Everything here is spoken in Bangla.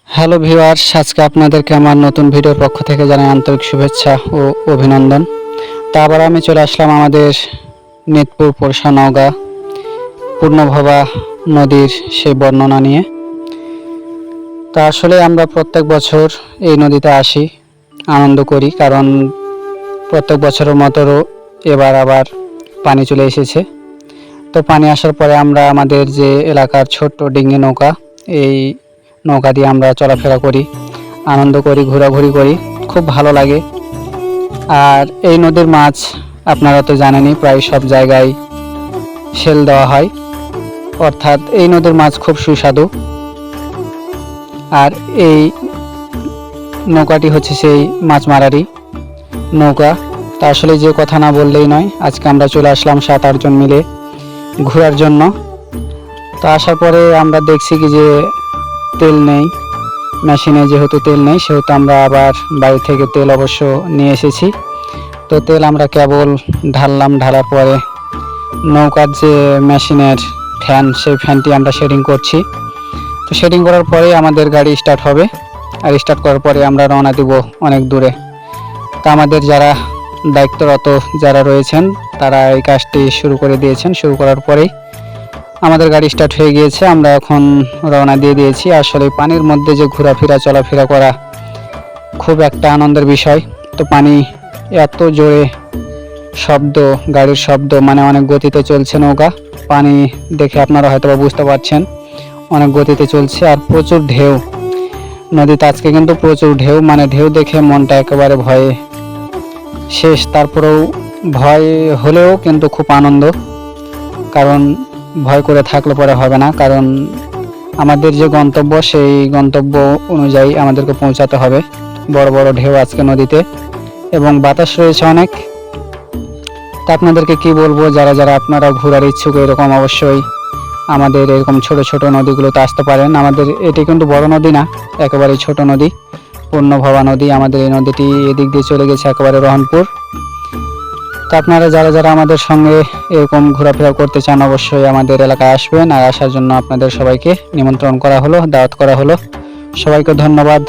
হ্যালো ভিউয়ার্স, আজকে আপনাদেরকে আমার নতুন ভিডিওর পক্ষ থেকে জানাই আন্তরিক শুভেচ্ছা ও অভিনন্দন। তা আবার আমি চলে আসলাম আমাদের নিতপুর পোরশা নওগাঁ পূর্ণভবা নদীর সেই বর্ণনা নিয়ে। তা আসলে আমরা প্রত্যেক বছর এই নদীতে আসি, আনন্দ করি, কারণ প্রত্যেক বছরের মতো এবার আবার পানি চলে এসেছে। তো পানি আসার পরে আমরা আমাদের যে এলাকার ছোট্ট ডিঙি নৌকা, এই নৌকা দিয়ে আমরা চলাফেরা করি, আনন্দ করি, ঘোরাঘুরি করি, খুব ভালো লাগে। আর এই নদীর মাছ আপনারা তো জানেনই, প্রায় সব জায়গায় সেল দেওয়া হয়, অর্থাৎ এই নদীর মাছ খুব সুস্বাদু। আর এই নৌকাটি হচ্ছে সেই মাছ মারারই নৌকা। তা আসলে যে কথা না বললেই নয়, আজকে আমরা চলে আসলাম 7-8 জন মিলে ঘোরার জন্য। তো আসার পরে আমরা দেখছি কি যে তেল নেই, মেশিনে যেহেতু তেল নেই সেহেতু আমরা আবার বাড়ি থেকে তেল অবশ্য নিয়ে এসেছি। তো তেল আমরা কেবল ঢাললাম, ঢালার পরে নৌকার যে মেশিনের ফ্যান, সেই ফ্যানটি আমরা সেটিং করছি। তো সেটিং করার পরে আমাদের গাড়ি স্টার্ট হবে, আর স্টার্ট করার পরে আমরা রওনা দিব অনেক দূরে। তা আমাদের যারা দায়িত্বরত যারা রয়েছেন তারা এই কাজটি শুরু করে দিয়েছেন। শুরু করার পরেই আমাদের গাড়ি স্টার্ট হয়ে গিয়েছে, আমরা এখন রওনা দিয়ে দিয়েছি। আসলে পানির মধ্যে যে ঘোরাফেরা চলাফেরা করা খুব একটা আনন্দের বিষয়। তো পানি এত জোরে শব্দ, গাড়ির শব্দ, মানে অনেক গতিতে চলছে নৌকা। পানি দেখে আপনারা হয়তো বুঝতে পারছেন অনেক গতিতে চলছে, আর প্রচুর ঢেউ নদীতে আজকে, কিন্তু প্রচুর ঢেউ, মানে ঢেউ দেখে মনটা একেবারে ভয়ে শেষ। তারপরেও ভয় হলেও কিন্তু খুব আনন্দ, কারণ ভয় করে থাকলে পরে হবে না, কারণ আমাদের যে গন্তব্য সেই গন্তব্য অনুযায়ী আমাদেরকে পৌঁছাতে হবে। বড় বড় ঢেউ আজকে নদীতে এবং বাতাস রয়েছে অনেক। তা আপনাদেরকে কি বলবো, যারা যারা আপনারা ঘোরার ইচ্ছুক এরকম, অবশ্যই আমাদের এরকম ছোট ছোট নদীগুলোতে আসতে পারেন। আমাদের এটি কিন্তু বড় নদী না, একেবারেই ছোট নদী, পূর্ণভবা নদী। আমাদের এই নদীটি এদিক দিয়ে চলে গেছে একেবারে রহনপুর। তো আপনারা যারা যারা আমাদের সঙ্গে এরকম ঘোরাফেরা করতে চান অবশ্যই আমাদের এলাকায় আসবেন, আর আসার জন্য আপনাদের সবাইকে নিমন্ত্রণ করা হলো, দাওয়াত করা হলো। সবাইকে ধন্যবাদ।